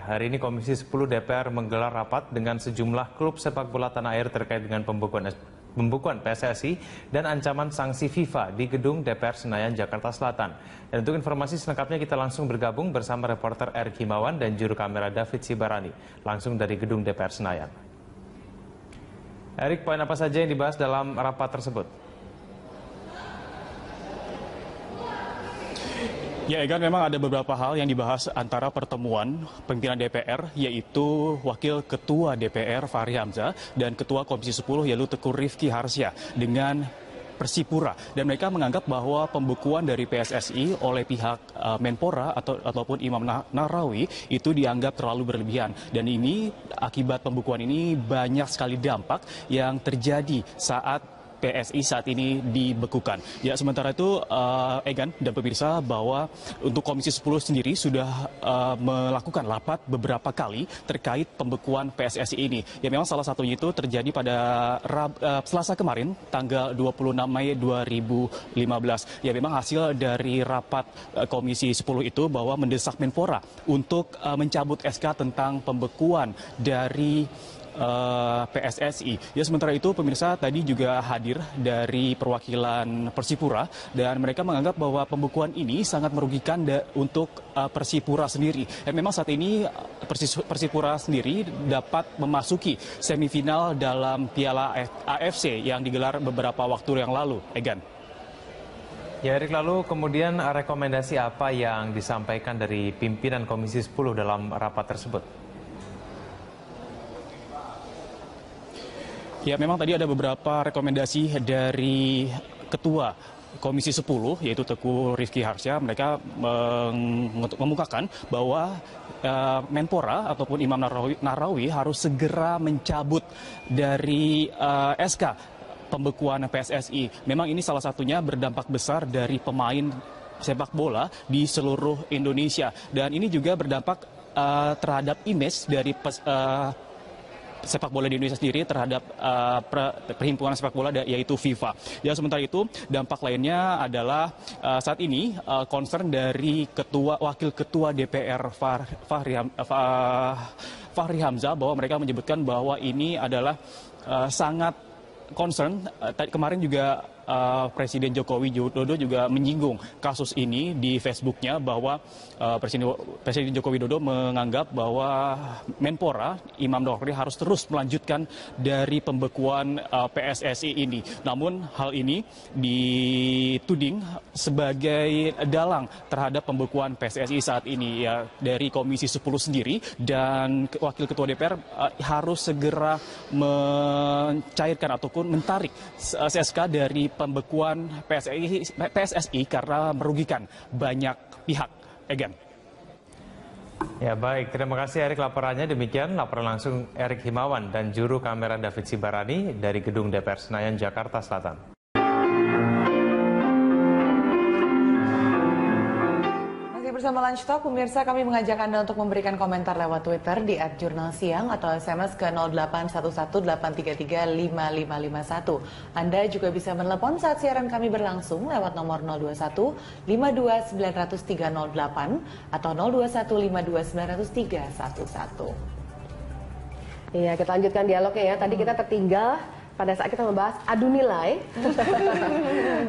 Hari ini Komisi 10 DPR menggelar rapat dengan sejumlah klub sepak bola tanah air terkait dengan pembukuan PSSI dan ancaman sanksi FIFA di gedung DPR Senayan, Jakarta Selatan. Dan untuk informasi selengkapnya kita langsung bergabung bersama reporter Erik Himawan dan juru kamera David Sibarani, langsung dari gedung DPR Senayan. Erik, poin apa saja yang dibahas dalam rapat tersebut? Ya, Egan, memang ada beberapa hal yang dibahas antara pertemuan pimpinan DPR, yaitu Wakil Ketua DPR Fahri Hamzah dan Ketua Komisi 10 yaitu Teguh Rifki Harsya dengan Persipura, dan mereka menganggap bahwa pembekuan dari PSSI oleh pihak Menpora ataupun Imam Nahrawi itu dianggap terlalu berlebihan, dan ini akibat pembekuan ini banyak sekali dampak yang terjadi saat PSI saat ini dibekukan. Ya, sementara itu Egan dan pemirsa, bahwa untuk Komisi 10 sendiri sudah melakukan rapat beberapa kali terkait pembekuan PSSI ini. Ya, memang salah satunya itu terjadi pada Selasa kemarin, tanggal 26 Mei 2015. Ya, memang hasil dari rapat Komisi 10 itu bahwa mendesak Menpora untuk mencabut SK tentang pembekuan dari PSSI. Ya, sementara itu pemirsa, tadi juga hadir dari perwakilan Persipura, dan mereka menganggap bahwa pembekuan ini sangat merugikan untuk Persipura sendiri. Memang saat ini Persipura sendiri dapat memasuki semifinal dalam Piala AFC yang digelar beberapa waktu yang lalu. Egan. Ya, Erik, lalu kemudian rekomendasi apa yang disampaikan dari pimpinan Komisi 10 dalam rapat tersebut? Ya, memang tadi ada beberapa rekomendasi dari Ketua Komisi 10, yaitu Teguh Rifki Harsya. Mereka mengemukakan bahwa Menpora ataupun Imam Nahrawi harus segera mencabut dari SK pembekuan PSSI. Memang ini salah satunya berdampak besar dari pemain sepak bola di seluruh Indonesia. Dan ini juga berdampak terhadap image dari sepak bola di Indonesia sendiri terhadap perhimpunan sepak bola yaitu FIFA. Ya, sementara itu dampak lainnya adalah saat ini concern dari Wakil Ketua DPR Fahri Hamzah, bahwa mereka menyebutkan bahwa ini adalah sangat concern. Kemarin juga Presiden Joko Widodo juga menyinggung kasus ini di Facebooknya, bahwa Presiden Joko Widodo menganggap bahwa Menpora Imam Nahrawi harus terus melanjutkan dari pembekuan PSSI ini. Namun hal ini dituding sebagai dalang terhadap pembekuan PSSI saat ini, ya, dari Komisi 10 sendiri, dan Wakil Ketua DPR harus segera mencairkan ataupun mentarik SK dari pembekuan PSSI karena merugikan banyak pihak. Egan. Ya, baik, terima kasih Erik laporannya. Demikian laporan langsung Erik Himawan dan juru kamera David Sibarani dari gedung DPR Senayan, Jakarta Selatan. Bersama Lunch Talk, pemirsa, kami mengajak Anda untuk memberikan komentar lewat Twitter di @jurnalsiang atau SMS ke 08118335551. Anda juga bisa menelepon saat siaran kami berlangsung lewat nomor 021 52900 atau 021 52900 Iya, kita lanjutkan dialognya ya. Tadi kita tertinggal pada saat kita membahas adu nilai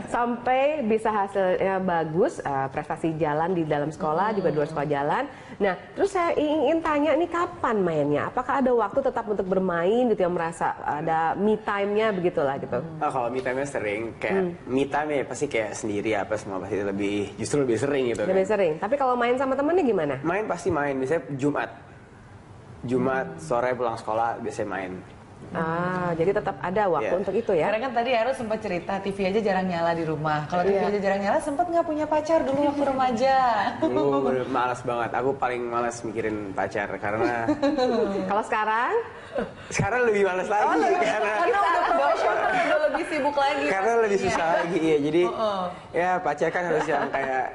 sampai bisa hasilnya bagus, prestasi jalan di dalam sekolah juga di luar sekolah jalan. Nah, terus saya ingin tanya nih, kapan mainnya? Apakah ada waktu tetap untuk bermain gitu, yang merasa ada me time-nya begitulah gitu? Kalau me time-nya sering, kayak me time ya pasti kayak sendiri apa semua pasti justru lebih sering gitu. Lebih sering. Tapi kalau main sama temennya gimana? Main pasti main, biasanya Jumat sore pulang sekolah biasanya main. Jadi tetap ada waktu untuk itu ya. Karena kan tadi Heru sempat cerita TV aja jarang nyala di rumah. Kalau TV aja jarang nyala, sempat nggak punya pacar dulu waktu remaja? Dulu malas banget. Aku paling malas mikirin pacar karena kalau sekarang lebih malas lagi karena udah profesional, udah lebih sibuk lagi. Karena lebih susah lagi, ya. Jadi ya pacar kan harus yang kayak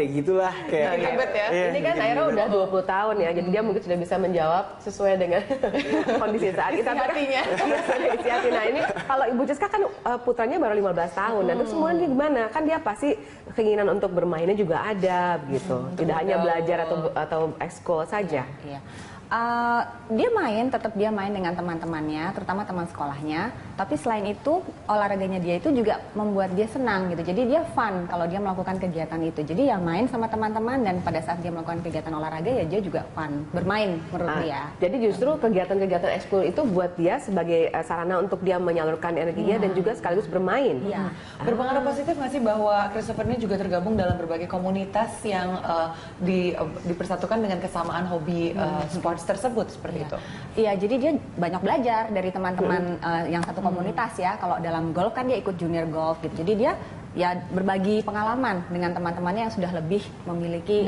gitulah kayak. Ribet ya. Iya, Ini kan bikin Aira ribet. udah 20 tahun ya, jadi dia mungkin sudah bisa menjawab sesuai dengan kondisi saat itu. hatinya. Isi hati. Nah ini kalau Ibu Jiska kan putranya baru 15 tahun, dan terus kemudian dia gimana? Kan dia pasti keinginan untuk bermainnya juga ada gitu, tidak hanya belajar atau ekskul saja. Iya. Tetap dia main dengan teman-temannya, terutama teman sekolahnya. Tapi selain itu, olahraganya dia itu juga membuat dia senang gitu. Jadi dia fun kalau dia melakukan kegiatan itu. Jadi ya main sama teman-teman, dan pada saat dia melakukan kegiatan olahraga ya dia juga fun, bermain menurut dia. Jadi justru kegiatan-kegiatan ekskul itu buat dia sebagai sarana untuk dia menyalurkan energinya dan juga sekaligus bermain. Iya. Berpengaruh positif nggak sih bahwa Christopher ini juga tergabung dalam berbagai komunitas yang dipersatukan dengan kesamaan hobi sports tersebut seperti itu? Iya, jadi dia banyak belajar dari teman-teman yang satu komunitas ya. Kalau dalam golf kan dia ikut junior golf gitu. Jadi dia ya berbagi pengalaman dengan teman-temannya yang sudah lebih memiliki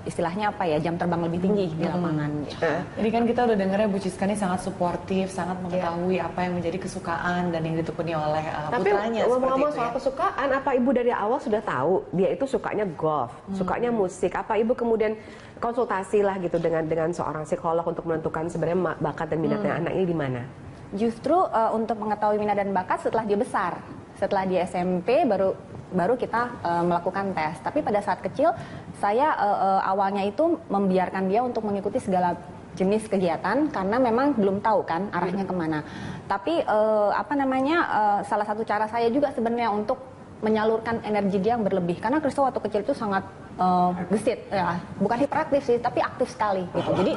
istilahnya apa ya, jam terbang lebih tinggi di lapangan gitu. Ini kan kita udah dengarnya Bu Jiska ini sangat suportif, sangat mengetahui apa yang menjadi kesukaan dan yang ditekuni oleh Tapi putranya. ngomong-ngomong seperti soal itu ya. kesukaan, apa Ibu dari awal sudah tahu dia itu sukanya golf, sukanya musik? Apa Ibu kemudian konsultasi lah gitu dengan seorang psikolog untuk menentukan sebenarnya bakat dan minatnya anak ini di mana? Justru untuk mengetahui minat dan bakat setelah dia besar. Setelah dia SMP baru kita melakukan tes. Tapi pada saat kecil saya awalnya itu membiarkan dia untuk mengikuti segala jenis kegiatan karena memang belum tahu kan arahnya kemana. Tapi salah satu cara saya juga sebenarnya untuk menyalurkan energi dia yang berlebih, karena Kristo waktu kecil itu sangat gesit ya, bukan hiperaktif sih tapi aktif sekali gitu. Jadi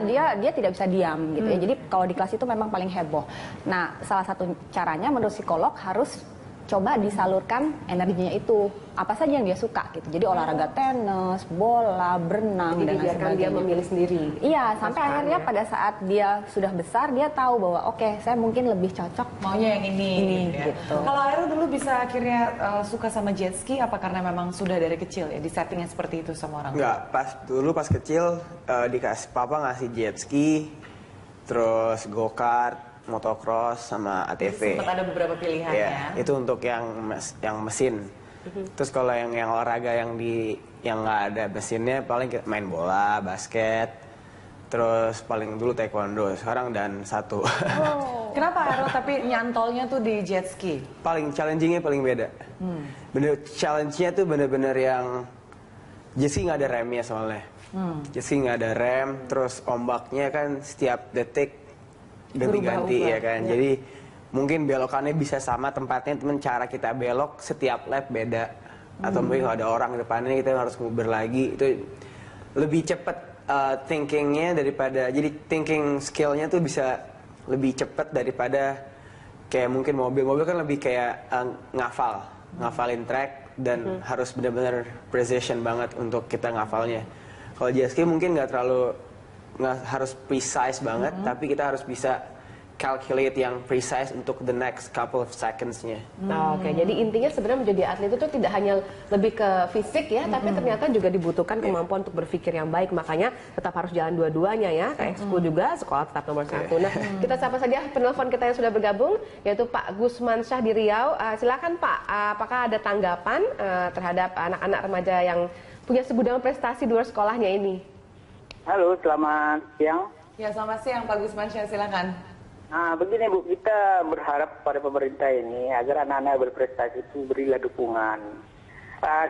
dia tidak bisa diam gitu ya. Jadi kalau di kelas itu memang paling heboh. Nah, salah satu caranya menurut psikolog harus coba disalurkan energinya itu apa saja yang dia suka gitu. Jadi olahraga tenis, bola, berenang, Jadi dan lain biarkan dia sebagainya. memilih sendiri. Iya, sampai akhirnya pada saat dia sudah besar dia tahu bahwa oke, saya mungkin lebih cocok Maunya yang ini gitu ya. gitu. Kalau Aero dulu bisa akhirnya suka sama jet ski, apa karena memang sudah dari kecil ya di settingnya seperti itu sama orang tua? Enggak, pas kecil dikasih papa ngasih jet ski, terus go-kart, motocross sama ATV. Sempat ada beberapa pilihan Iya, ya. itu untuk yang mesin. Terus kalau yang olahraga yang nggak ada mesinnya paling main bola, basket, terus paling dulu taekwondo, sekarang dan satu. Kenapa Aero tapi nyantolnya tuh di jet ski? Paling challengingnya paling beda. Bener challenge-nya tuh bener-bener yang jet ski nggak ada remnya soalnya. Jet ski nggak ada rem, terus ombaknya kan setiap detik ganti-ganti ya kan. Jadi mungkin belokannya bisa sama tempatnya, temen cara kita belok setiap lap beda. Atau mungkin kalau ada orang di depannya kita harus nguber lagi, itu lebih cepet thinkingnya daripada, jadi thinking skillnya tuh bisa lebih cepet daripada kayak mungkin mobil kan lebih kayak ngafalin track dan harus benar-benar precision banget untuk kita ngafalnya. Kalau jet ski mungkin nggak harus precise banget, tapi kita harus bisa calculate yang precise untuk the next couple of seconds-nya. Oke, jadi intinya sebenarnya menjadi atlet itu tidak hanya lebih ke fisik ya, tapi ternyata juga dibutuhkan kemampuan untuk berpikir yang baik. Makanya tetap harus jalan dua-duanya ya, ke ekskul juga, sekolah tetap nomor satu. Nah, kita sapa saja penelpon kita yang sudah bergabung, yaitu Pak Gusman Syah di Riau. Silakan Pak, apakah ada tanggapan terhadap anak-anak remaja yang punya segudang prestasi di luar sekolahnya ini? Halo, selamat siang. Ya, selamat siang Pak Gusman Syah, silakan. Nah, begini Bu, kita berharap pada pemerintah ini agar anak-anak berprestasi itu berilah dukungan.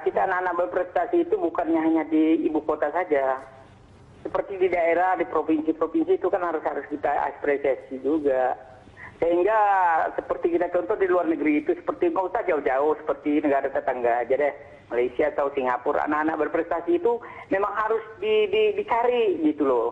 Kita anak-anak berprestasi itu bukannya hanya di ibu kota saja. Seperti di daerah, di provinsi-provinsi itu kan harus kita apresiasi juga. Sehingga seperti kita contoh di luar negeri itu, seperti nggak usah jauh-jauh, seperti negara tetangga aja deh, Malaysia atau Singapura, anak-anak berprestasi itu memang harus dicari gitu loh.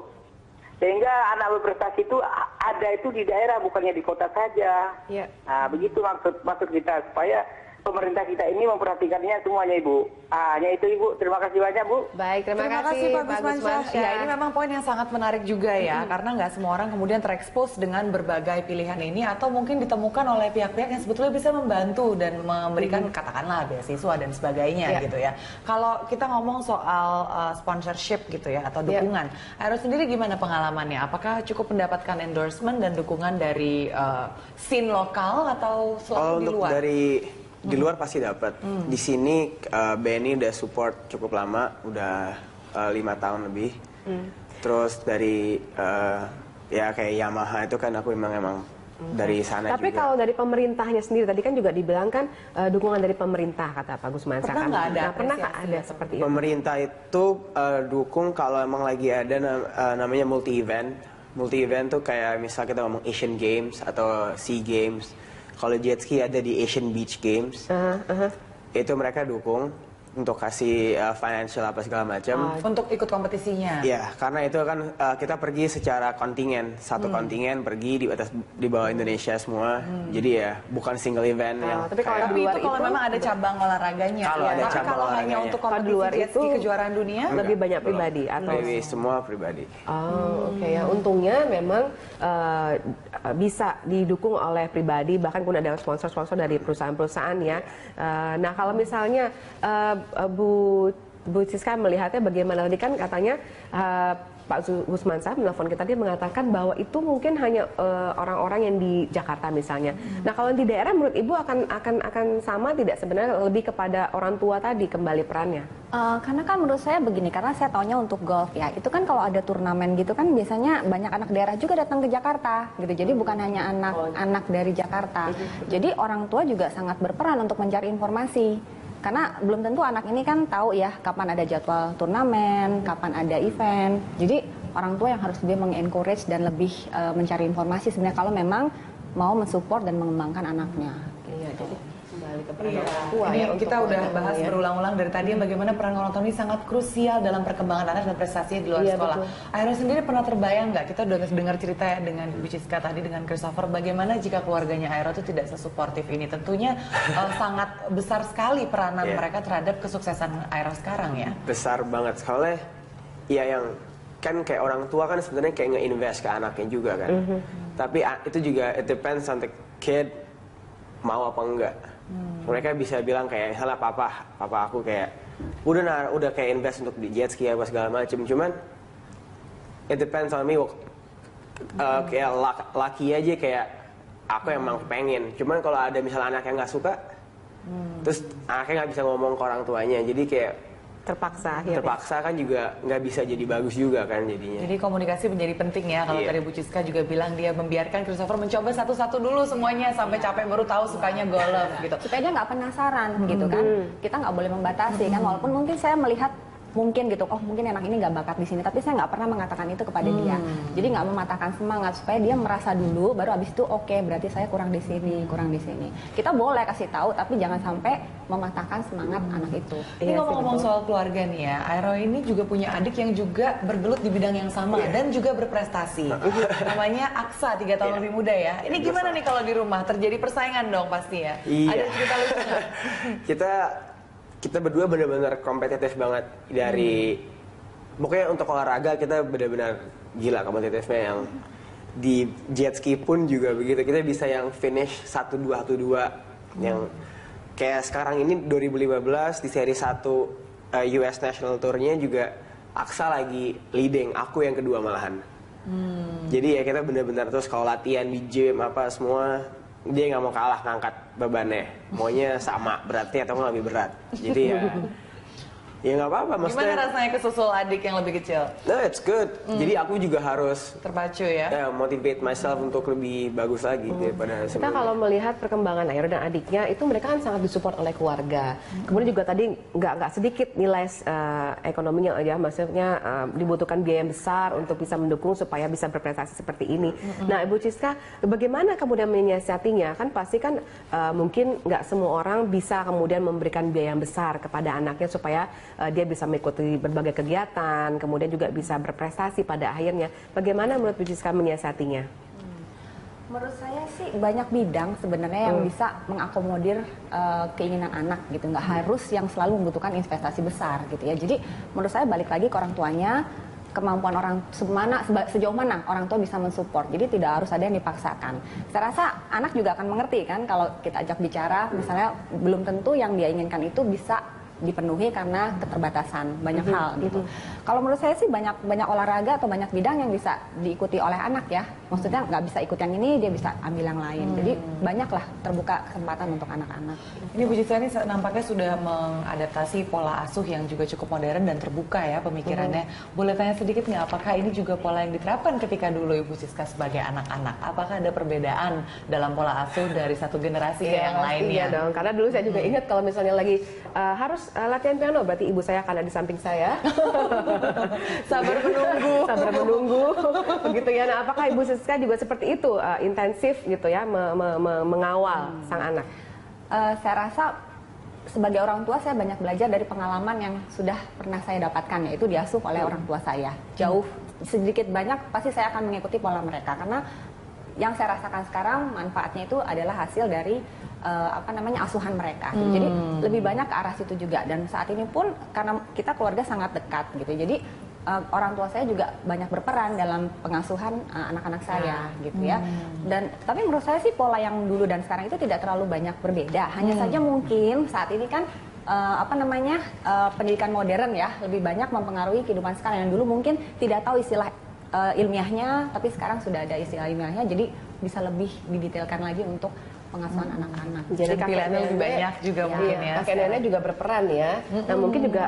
Sehingga anak berprestasi itu ada itu di daerah, bukannya di kota saja. Ya. Nah, begitu maksud kita, supaya pemerintah kita ini memperhatikannya semuanya, Ibu. Hanya itu, Ibu. Terima kasih banyak, Bu. Baik, terima kasih Pak Gusman Syah. Ya, ini memang poin yang sangat menarik juga ya, karena nggak semua orang kemudian terekspos dengan berbagai pilihan ini, atau mungkin ditemukan oleh pihak-pihak yang sebetulnya bisa membantu dan memberikan katakanlah beasiswa dan sebagainya gitu ya. Kalau kita ngomong soal sponsorship gitu ya, atau dukungan, Aero sendiri gimana pengalamannya? Apakah cukup mendapatkan endorsement dan dukungan dari scene lokal atau selalu di Untuk luar? Di luar pasti dapat. Di sini BNI udah support cukup lama, udah 5 tahun lebih. Terus dari ya kayak Yamaha itu kan aku emang dari sana Tapi juga. kalau dari pemerintahnya sendiri, tadi kan juga dibilang kan dukungan dari pemerintah, kata Pak Gusmansa. Pernah nggak ada Pernah nggak apresiasi ada ya, seperti itu? Pemerintah itu dukung kalau emang lagi ada namanya multi-event. Multi-event tuh kayak misal kita ngomong Asian Games atau SEA Games. Kalau jet ski ada di Asian Beach Games. Itu mereka dukung untuk kasih financial apa segala macam. Untuk ikut kompetisinya. Iya, karena itu kan kita pergi secara kontingen, satu kontingen pergi di bawah Indonesia semua. Jadi ya bukan single event yang. tapi kalau kayak- Tapi luar itu kalau itu- memang ada cabang olahraganya. Kalau ada Tapi cabang kalau hanya olahraganya. untuk Kalau di kompetisi luar jet ski itu kejuaraan dunia, lebih banyak pribadi atau Dewi semua pribadi. Oh, oke ya. Untungnya memang bisa didukung oleh pribadi, bahkan pun ada sponsor-sponsor dari perusahaan-perusahaan ya. Nah, kalau misalnya Bu Siska melihatnya bagaimana, tadi kan katanya Pak Gusmansa menelpon kita, dia mengatakan bahwa itu mungkin hanya orang-orang yang di Jakarta misalnya. Nah, kalau di daerah menurut Ibu akan sama tidak, sebenarnya lebih kepada orang tua tadi kembali perannya? Karena kan menurut saya begini, karena saya taunya untuk golf ya, itu kan kalau ada turnamen gitu kan biasanya banyak anak daerah juga datang ke Jakarta gitu. Jadi bukan hanya anak-anak dari Jakarta. Jadi orang tua juga sangat berperan untuk mencari informasi. Karena belum tentu anak ini kan tahu ya kapan ada jadwal turnamen, kapan ada event. Jadi orang tua yang harus lebih mengencourage dan lebih mencari informasi sebenarnya kalau memang mau mensupport dan mengembangkan anaknya. Iya, jadi kembali ke peran orang tua ini ya. kita untuk udah orang bahas ya. berulang-ulang dari tadi bagaimana peran orang tua ini sangat krusial dalam perkembangan anak dan prestasinya di luar Iya, sekolah. betul. Akhirnya sendiri pernah terbayang nggak? Kita udah dengar cerita ya dengan Bu Siska tadi, dengan Christopher, bagaimana jika keluarganya Aero itu tidak sesuportif ini? Tentunya sangat besar sekali peranan Iya. mereka terhadap kesuksesan Aero sekarang ya. Besar banget soalnya ya yang kan kayak orang tua kan sebenarnya kayak nge-invest ke anaknya juga kan. Tapi itu juga it depends on the kid mau apa enggak. Mereka bisa bilang kayak misalnya papa aku kayak udah kayak invest untuk di jet ski apa segala macem, cuman it depends on me. Kayak lucky aja kayak aku emang pengen, cuman kalau ada misalnya anak yang nggak suka, terus anaknya nggak bisa ngomong ke orang tuanya, jadi kayak terpaksa akhirnya. terpaksa kan juga nggak bisa jadi bagus juga kan jadinya. Jadi komunikasi menjadi penting ya. Kalau Iya. tadi Bu Siska juga bilang dia membiarkan Christopher mencoba satu-satu dulu semuanya sampai capek baru tahu sukanya golf gitu. Supaya dia nggak penasaran gitu kan. Kita nggak boleh membatasi kan, walaupun mungkin saya melihat mungkin gitu, oh mungkin anak ini nggak bakat di sini, tapi saya nggak pernah mengatakan itu kepada dia. Jadi nggak mematahkan semangat, supaya dia merasa dulu, baru abis itu oke, berarti saya kurang di sini. Kita boleh kasih tahu, tapi jangan sampai mematahkan semangat anak itu. Ini Iya sih, ngomong-ngomong betul. soal keluarga nih ya, Aero ini juga punya adik yang juga bergelut di bidang yang sama dan juga berprestasi. Namanya Aksa, 3 tahun lebih muda ya. Ini gimana nih kalau di rumah? Terjadi persaingan dong pasti ya? Iya. Ada cerita lucu nggak? kita berdua benar-benar kompetitif banget dari pokoknya untuk olahraga kita benar-benar gila kompetitifnya, yang di jet ski pun juga begitu, kita bisa yang finish 1-2 yang kayak sekarang ini 2015 di seri 1 US National Tour-nya juga Aksa lagi leading, aku yang kedua malahan. Jadi ya kita benar-benar terus kalau latihan di gym apa semua dia nggak mau kalah ngangkat bebannya, maunya sama beratnya atau nggak lebih berat. Jadi ya nggak apa-apa. Gimana Maksudnya, rasanya kesusul adik yang lebih kecil? no, it's good. Jadi aku juga harus Terpacu ya? motivate myself untuk lebih bagus lagi daripada Kita sebelumnya. kalau melihat perkembangan Aero dan adiknya itu mereka kan sangat disupport oleh keluarga. Kemudian juga tadi nggak sedikit nilai ekonominya ya, maksudnya dibutuhkan biaya yang besar untuk bisa mendukung supaya bisa berprestasi seperti ini. Nah, Ibu Siska, bagaimana kemudian menyiasatinya? Kan pasti kan mungkin nggak semua orang bisa kemudian memberikan biaya yang besar kepada anaknya supaya dia bisa mengikuti berbagai kegiatan, kemudian juga bisa berprestasi pada akhirnya. Bagaimana menurut Bu Siska menyiasatinya? Menurut saya sih banyak bidang sebenarnya yang bisa mengakomodir keinginan anak gitu, nggak harus yang selalu membutuhkan investasi besar gitu ya. Jadi menurut saya balik lagi ke orang tuanya, kemampuan orang sejauh mana orang tua bisa mensupport. Jadi tidak harus ada yang dipaksakan. Saya rasa anak juga akan mengerti kan kalau kita ajak bicara, misalnya belum tentu yang dia inginkan itu bisa dipenuhi karena keterbatasan banyak hal gitu. Kalau menurut saya sih banyak olahraga atau banyak bidang yang bisa diikuti oleh anak ya. Maksudnya nggak bisa ikut yang ini, dia bisa ambil yang lain. Jadi banyaklah terbuka kesempatan untuk anak-anak. Ini Bu Citra ini nampaknya sudah mengadaptasi pola asuh yang juga cukup modern dan terbuka ya pemikirannya. Boleh tanya sedikit nggak, apakah ini juga pola yang diterapkan ketika dulu Ibu Siska sebagai anak-anak? Apakah ada perbedaan dalam pola asuh dari satu generasi ke yang lainnya? Iya dong, karena dulu saya juga ingat kalau misalnya lagi harus latihan piano, berarti ibu saya akan ada di samping saya. Sabar menunggu. Sabar menunggu. Begitu ya. Nah, apakah Ibu Siska juga seperti itu, intensif gitu ya, mengawal sang anak? Saya rasa sebagai orang tua saya banyak belajar dari pengalaman yang sudah pernah saya dapatkan, yaitu diasuh oleh orang tua saya. Jauh sedikit banyak pasti saya akan mengikuti pola mereka, karena yang saya rasakan sekarang manfaatnya itu adalah hasil dari asuhan mereka. Jadi lebih banyak ke arah situ juga, dan saat ini pun karena kita keluarga sangat dekat gitu. Jadi orang tua saya juga banyak berperan dalam pengasuhan anak-anak saya gitu ya. Dan tapi menurut saya sih pola yang dulu dan sekarang itu tidak terlalu banyak berbeda. Hanya saja mungkin saat ini kan pendidikan modern ya lebih banyak mempengaruhi kehidupan sekarang. Yang dulu mungkin tidak tahu istilah ilmiahnya, tapi sekarang sudah ada istilah ilmiahnya, jadi bisa lebih didetailkan lagi untuk pengasuhan anak-anak. Jadi pilihannya lebih banyak juga mungkin ya. Kakek nenek juga berperan ya. Nah mungkin juga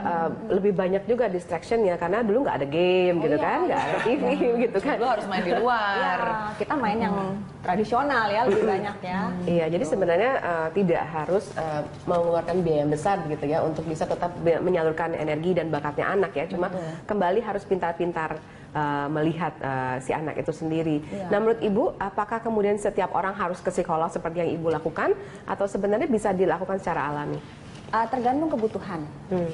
lebih banyak juga distraction ya, karena dulu nggak ada game gitu kan, nggak ada TV gitu kan. Dulu harus main di luar. Ya, kita main yang tradisional ya lebih banyak ya. Iya, jadi sebenarnya tidak harus mengeluarkan biaya yang besar gitu ya untuk bisa tetap menyalurkan energi dan bakatnya anak ya. Cuma kembali harus pintar-pintar melihat si anak itu sendiri. Nah, menurut Ibu, apakah kemudian setiap orang harus ke psikolog seperti yang Ibu lakukan, atau sebenarnya bisa dilakukan secara alami? Tergantung kebutuhan,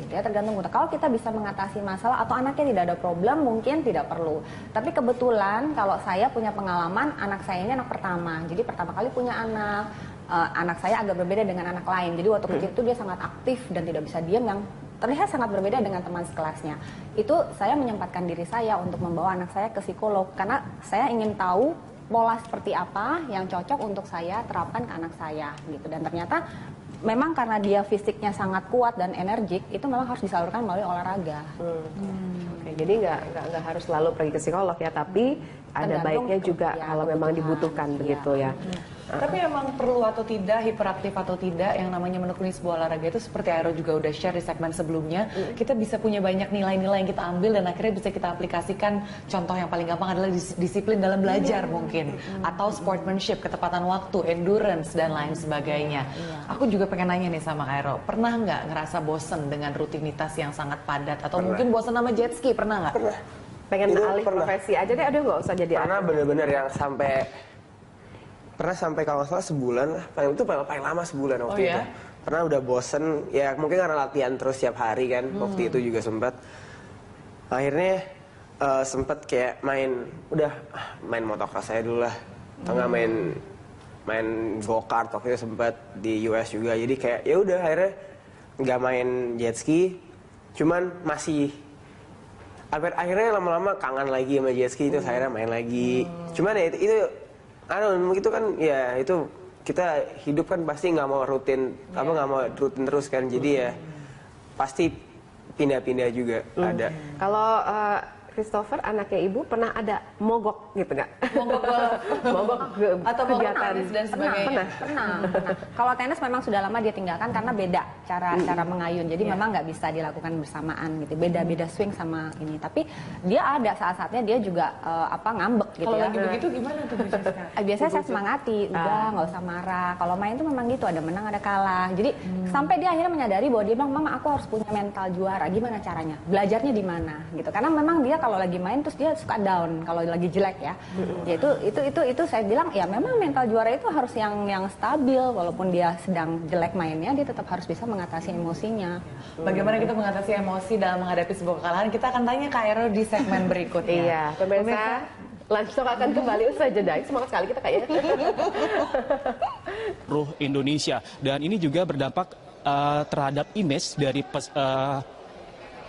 ya tergantung kebutuhan. Kalau kita bisa mengatasi masalah atau anaknya tidak ada problem, mungkin tidak perlu. Tapi kebetulan kalau saya punya pengalaman, anak saya ini anak pertama, jadi pertama kali punya anak. Anak saya agak berbeda dengan anak lain. Jadi waktu kecil itu dia sangat aktif dan tidak bisa diam, yang terlihat sangat berbeda dengan teman sekelasnya. Itu saya menyempatkan diri saya untuk membawa anak saya ke psikolog, karena saya ingin tahu pola seperti apa yang cocok untuk saya terapkan ke anak saya gitu. Dan ternyata memang karena dia fisiknya sangat kuat dan energik, itu memang harus disalurkan melalui olahraga. Oke, jadi nggak harus selalu pergi ke psikolog ya, tapi ada baiknya juga kalau memang dibutuhkan begitu ya. Tapi emang perlu atau tidak, hiperaktif atau tidak, yang namanya menekuni sebuah olahraga itu seperti Aero juga udah share di segmen sebelumnya, kita bisa punya banyak nilai-nilai yang kita ambil dan akhirnya bisa kita aplikasikan. Contoh yang paling gampang adalah disiplin dalam belajar mungkin, atau sportsmanship, ketepatan waktu, endurance, dan lain sebagainya. Aku juga pengen nanya nih sama Aero, pernah nggak ngerasa bosen dengan rutinitas yang sangat padat? Atau mungkin bosen sama jet ski, pernah nggak? Pernah. Pengen alih profesi aja deh, nggak usah jadi Karena bener-bener yang pernah sampai kalau nggak salah sebulan lah, paling lama sebulan waktu itu. Pernah udah bosen, ya mungkin karena latihan terus tiap hari kan, waktu itu juga sempat. Akhirnya sempat kayak main motocross saya dulu lah, atau nggak main go-kart waktu itu sempat di US juga. Jadi kayak ya udah akhirnya nggak main jet ski, cuman masih akhirnya lama-lama kangen lagi sama jet ski, itu akhirnya main lagi. Cuman ya itu itu kan ya itu kita hidup kan pasti nggak mau rutin terus kan, jadi ya pasti pindah-pindah juga ada. Kalau Christopher, anaknya Ibu, pernah ada mogok gitu nggak? Mogok atau kegiatan dan sebagainya. Pernah. Kalau tenis memang sudah lama dia tinggalkan karena beda cara mengayun. Jadi memang nggak bisa dilakukan bersamaan gitu. Beda swing sama ini. Tapi dia ada saat-saatnya dia juga ngambek gitu. Kalau ya. lagi begitu gimana tuh Biasanya saya semangati, udah nggak usah marah. Kalau main tuh memang gitu, ada menang ada kalah. Jadi sampai dia akhirnya menyadari bahwa dia bilang, "Mama, aku harus punya mental juara. Gimana caranya? Belajarnya di mana?" gitu. Karena memang dia kalau lagi main terus dia suka down kalau lagi jelek ya. Ya itu saya bilang ya memang mental juara itu harus yang stabil, walaupun dia sedang jelek mainnya, dia tetap harus bisa mengatasi emosinya. Bagaimana kita mengatasi emosi dalam menghadapi sebuah kekalahan? Kita akan tanya ke Aero di segmen berikutnya. Iya, pemirsa, langsung akan kembali usai jeda. Semangat sekali kita kayaknya. Ruh Indonesia, dan ini juga berdampak terhadap image dari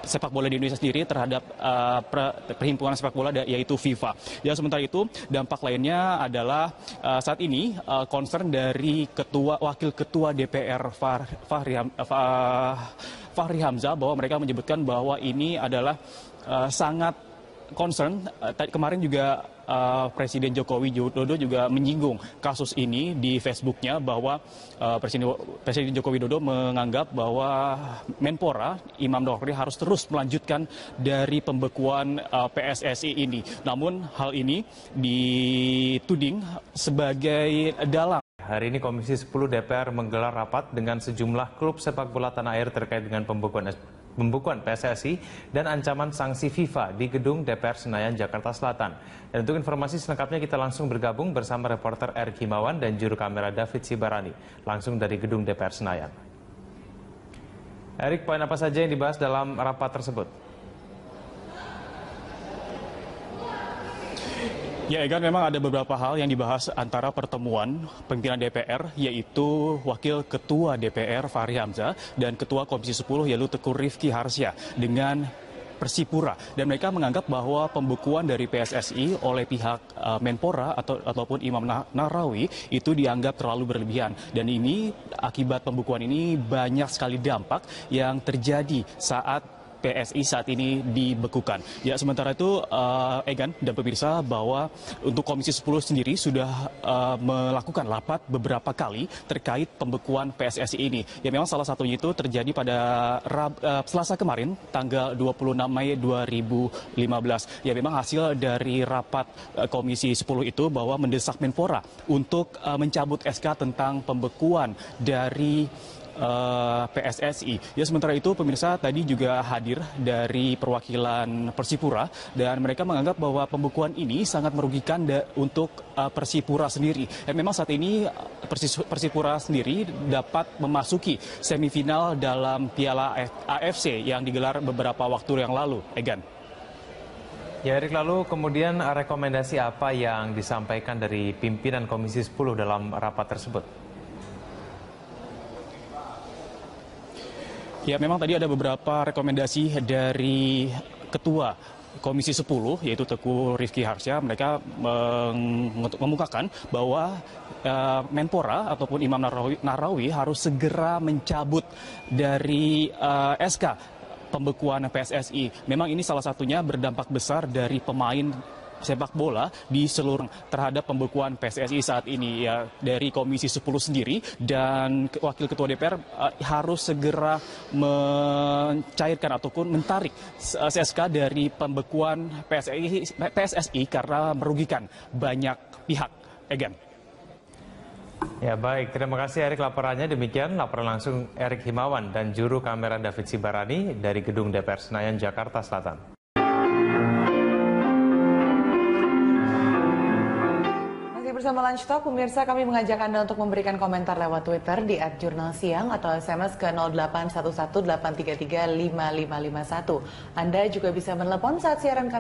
sepak bola di Indonesia sendiri terhadap perhimpunan sepak bola yaitu FIFA. Dan sementara itu dampak lainnya adalah saat ini concern dari wakil ketua DPR Fahri Hamzah, bahwa mereka menyebutkan bahwa ini adalah sangat concern. Kemarin juga Presiden Joko Widodo juga menyinggung kasus ini di Facebooknya, bahwa Presiden Joko Widodo menganggap bahwa Menpora Imam Nahrawi harus terus melanjutkan dari pembekuan PSSI ini. Namun hal ini dituding sebagai dalang. Hari ini Komisi 10 DPR menggelar rapat dengan sejumlah klub sepak bola tanah air terkait dengan pembekuan PSSI dan ancaman sanksi FIFA di gedung DPR Senayan, Jakarta Selatan. Dan untuk informasi selengkapnya kita langsung bergabung bersama reporter Erik Himawan dan juru kamera David Sibarani langsung dari gedung DPR Senayan. Erik, poin apa saja yang dibahas dalam rapat tersebut? Ya, Egan, memang ada beberapa hal yang dibahas antara pertemuan pimpinan DPR, yaitu Wakil Ketua DPR Fahri Hamzah dan Ketua Komisi 10 yaitu Teguh Rifki Harsya dengan Persipura. Dan mereka menganggap bahwa pembekuan dari PSSI oleh pihak Menpora ataupun Imam Nahrawi itu dianggap terlalu berlebihan. Dan ini akibat pembekuan ini banyak sekali dampak yang terjadi saat PSI saat ini dibekukan. Ya, sementara itu Egan dan pemirsa, bahwa untuk Komisi 10 sendiri sudah melakukan rapat beberapa kali terkait pembekuan PSSI ini. Ya, memang salah satunya itu terjadi pada Selasa kemarin, tanggal 26 Mei 2015. Ya, memang hasil dari rapat Komisi 10 itu bahwa mendesak Menpora untuk mencabut SK tentang pembekuan dari PSSI. Ya, sementara itu pemirsa, tadi juga hadir dari perwakilan Persipura dan mereka menganggap bahwa pembekuan ini sangat merugikan untuk Persipura sendiri. Memang saat ini Persipura sendiri dapat memasuki semifinal dalam Piala AFC yang digelar beberapa waktu yang lalu. Egan. Ya, Erik, lalu kemudian rekomendasi apa yang disampaikan dari pimpinan Komisi 10 dalam rapat tersebut? Ya, memang tadi ada beberapa rekomendasi dari Ketua Komisi 10, yaitu Teguh Rifki Harsya. Mereka mengemukakan bahwa Menpora ataupun Imam Nahrawi harus segera mencabut dari SK pembekuan PSSI. Memang ini salah satunya berdampak besar dari pemain sepak bola di seluruh terhadap pembekuan PSSI saat ini. Ya, dari Komisi 10 sendiri dan Wakil Ketua DPR harus segera mencairkan ataupun mentarik SK dari pembekuan PSSI karena merugikan banyak pihak. Egan. Ya, baik, terima kasih Erik laporannya. Demikian laporan langsung Erik Himawan dan juru kamera David Sibarani dari gedung DPR Senayan, Jakarta Selatan. Bersama Lunch Talk, pemirsa, kami mengajak Anda untuk memberikan komentar lewat Twitter di @jurnalsiang atau SMS ke 0811 833 5551. Anda juga bisa menelepon saat siaran kami